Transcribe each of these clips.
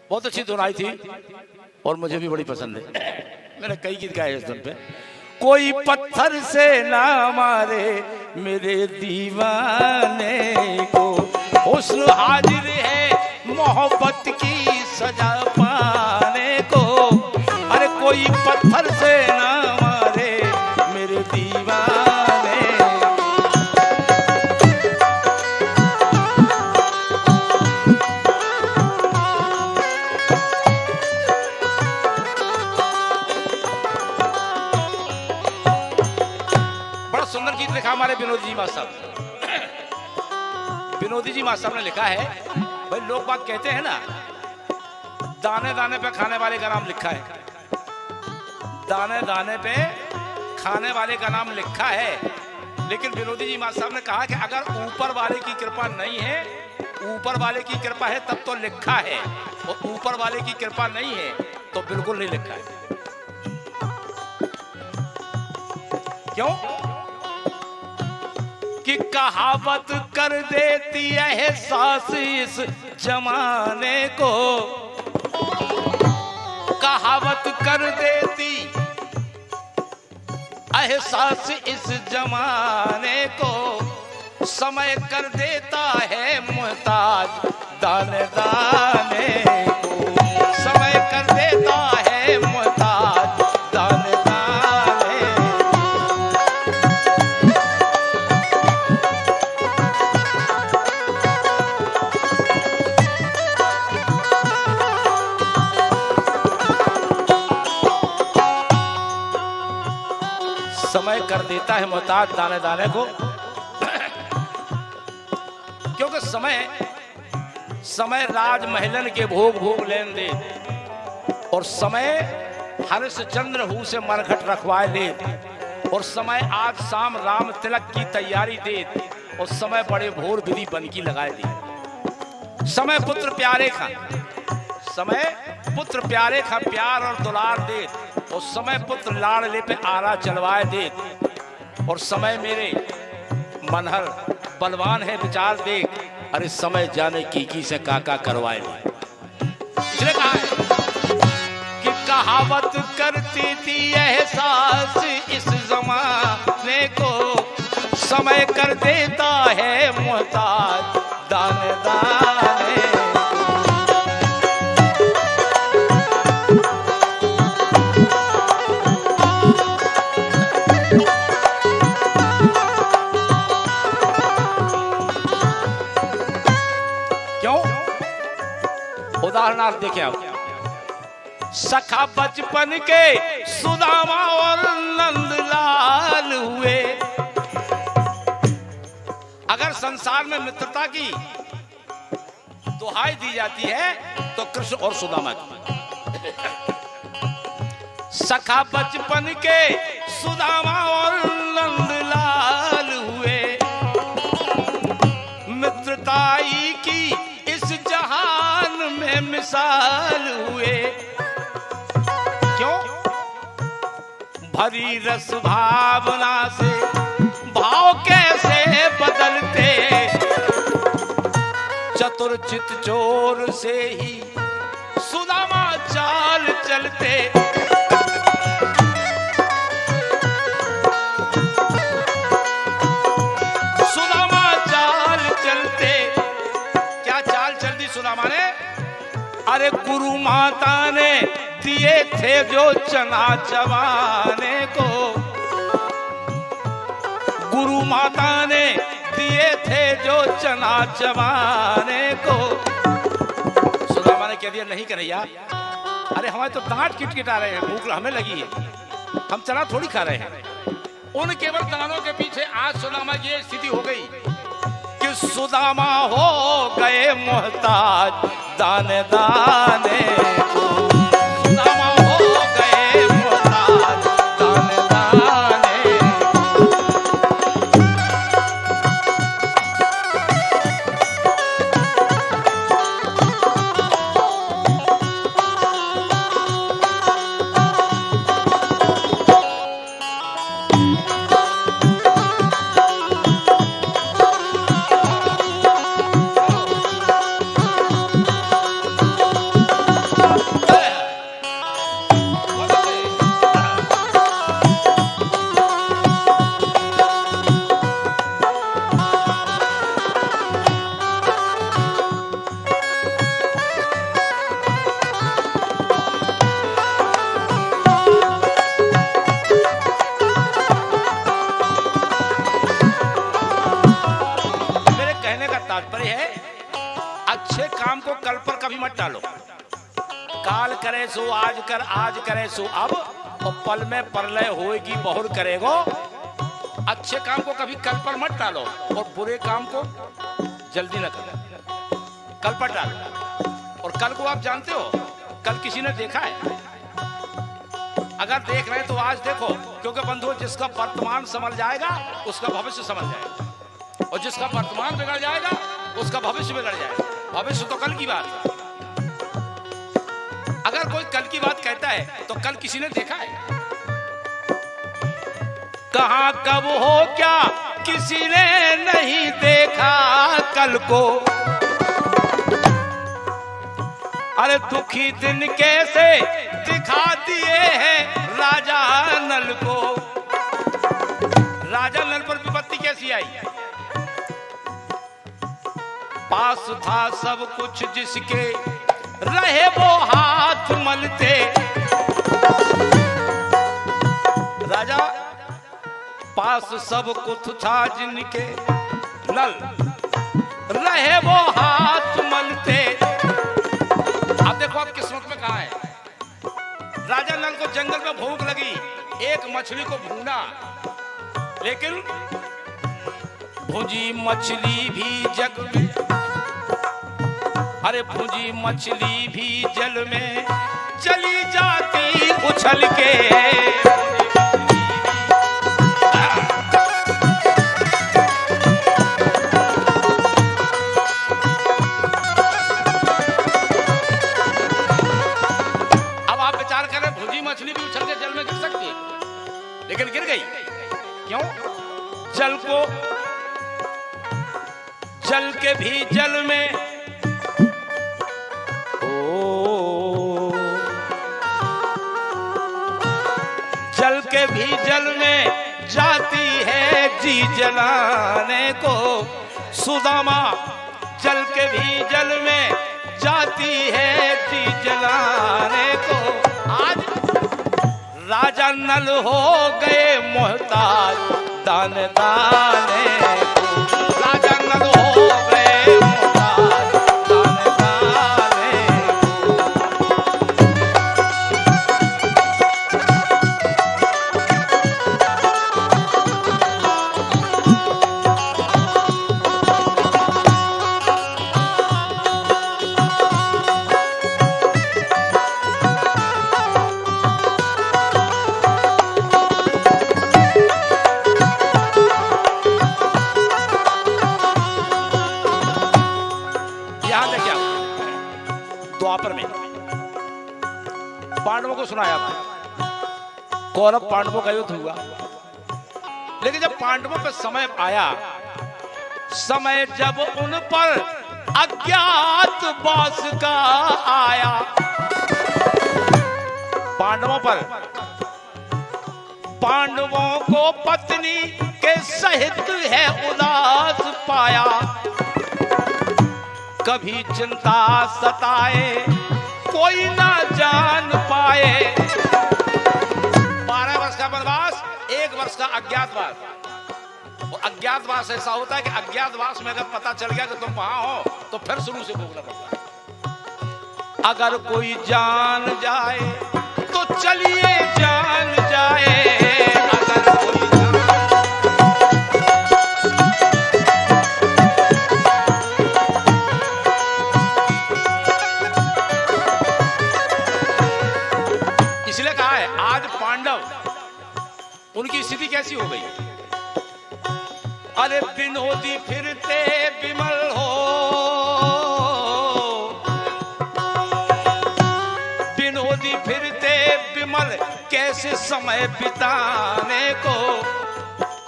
बहुत अच्छी धुन आई थी और मुझे भी बड़ी पसंद है। मैंने कई गीत गाए इस धुन पे। कोई पत्थर से ना मारे मेरे दीवाने को, हुस्न हाजिर है मोहब्बत की सजा पाने को। अरे कोई पत्थर से ना मारे मेरे दीवाने। बड़ा सुंदर गीत लिखा हमारे विनोदी जी मास्टर साहब। विनोदी जी मास्टर साहब ने लिखा है, भाई लोग बात कहते हैं ना, दाने दाने पे खाने वाले का नाम लिखा है। दाने दाने पे खाने वाले का नाम लिखा है, लेकिन विनोदी जी मास्टर साहब ने कहा कि अगर ऊपर वाले की कृपा नहीं है, ऊपर वाले की कृपा है तब तो लिखा है, और ऊपर वाले की कृपा नहीं है तो बिल्कुल नहीं लिखा है। क्यों? कि कहावत कर देती है एहसास इस जमाने को, कहावत कर देती एहसास इस जमाने को। समय कर देता है मुहताज दाने दाने को, समय कर देता है मुहताज दाने दाने। समय कर देता है मुहताज दाने दाने को, क्योंकि समय राजमहलन के भोग भोग लेन दे, और समय हरिश्चंद्र हूँ से मरघट रखवाए दे, और समय आज शाम राम तिलक की तैयारी दे, और समय बड़े भोर विधि बनकी लगाए दे। समय पुत्र प्यारे खा, समय पुत्र प्यारे खा प्यार और दुलार दे, और समय पुत्र लाड़ले पे आरा चलवाए दे, और समय मेरे मनहर बलवान है विचार देख, अरे समय जाने की से काका करवाए। इसने कहा है कि कहावत करती थी एहसास इस जमाने को, समय कर देता है मुहताज दाने दाने। उदाहरणार्थ देखें आप, सखा बचपन के सुदामा और नंदलाल हुए। अगर संसार में मित्रता की दुहाई दी जाती है तो कृष्ण और सुदामा की। सखा बचपन के सुदामा और नंदलाल हुए, मित्रताई की इस जहान में मिसाल हुए। क्यों? भरी रस भावना से भाव कैसे बदलते, चतुर चित चोर से ही सुदामा चाल चलते। सुदामा चाल चलते, क्या चाल चलती सुदामा ने? अरे गुरु माता ने दिए थे जो चना चबाने को, गुरु माता ने दिए थे जो चना चबाने को। सुदामा ने कह दिया, नहीं कन्हैया, अरे हमारे तो दांत किटकिटा रहे हैं, भूख हमें लगी है, हम चना थोड़ी खा रहे हैं। उन केवल दानों के पीछे आज सुदामा की ये स्थिति हो गई कि सुदामा हो गए मोहताज दाने दाने को। सुदामा हो गए मोहताज दाने दाने को। कल पर कभी मत टालो। काल करे सो आज कर, आज करे सो अब, और पल में परलय होएगी बहुर करेगो। अच्छे काम को कभी कल पर मत टालो और बुरे काम को जल्दी न करो, कल पर टालो। और कल को आप जानते हो, कल किसी ने देखा है? अगर देख रहे हैं तो आज देखो, क्योंकि बंधुओं जिसका वर्तमान संभल जाएगा उसका भविष्य संभल जाएगा, और जिसका वर्तमान बिगड़ जाएगा उसका भविष्य बिगड़ जाएगा। भविष्य तो कल की बात है। अगर कोई कल की बात कहता है तो कल किसी ने देखा है? कहां कब हो क्या किसी ने नहीं देखा कल को। अरे दुखी दिन कैसे दिखा दिए हैं राजा नल को। राजा नल पर विपत्ति कैसी आई? पास था सब कुछ जिसके, रहे वो हाथ मलते। राजा पास सब कुछ था जिनके, नल रहे वो हाथ मलते। अब देखो आप किस्मत में कहां है। राजा नल को जंगल में भूख लगी, एक मछली को भूना, लेकिन भुजी मछली भी जग में, अरे भुजी मछली भी जल में चली जाती उछल के। अब आप विचार करें, भुजी मछली भी उछल के जल में गिर सकती है, लेकिन गिर गई क्यों? जल को, जल के भी जल में, जल के भी जल में जाती है जी जलाने को। सुदामा जल के भी जल में जाती है जी जलाने को। आज राजा नल हो गए मोहताज दाने दाने को। राजा नल हो गए मोहताज दाने दाने को। द्वापर में पांडवों को सुनाया था, कौरव पांडवों का युद्ध हुआ, लेकिन जब पांडवों पर समय आया, समय जब उन पर अज्ञात बास का आया, पांडवों पर, पांडवों को पत्नी के सहित है उदास पाया। कभी चिंता सताए कोई ना जान पाए। 12 वर्ष का वनवास, 1 वर्ष का अज्ञातवास। और अज्ञातवास ऐसा होता है कि अज्ञातवास में अगर पता चल गया कि तुम वहां हो तो फिर शुरू से भोगना पड़ता है। अगर कोई जान जाए तो चलिए जान जाए। अगर कोई उनकी स्थिति कैसी हो गई? अरे विनोदी फिरते विमल हो, विनोदी फिरते विमल कैसे समय बिताने को।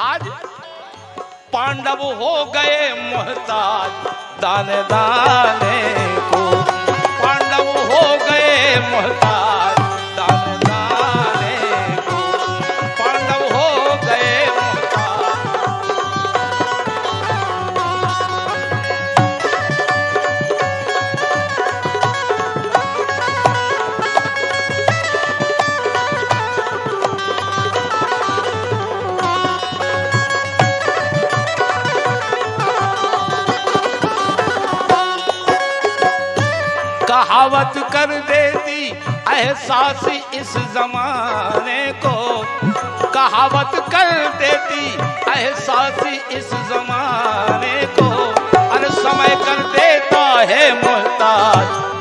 आज पांडव हो गए मोहताज दाने दाने को। पांडव हो गए मोहताज दाने दाने को। पांडव हो गए मोहताज। कहावत कर देती एहसास इस जमाने को, कहावत कर देती एहसास इस जमाने को। अरे समय कर देता है मोहताज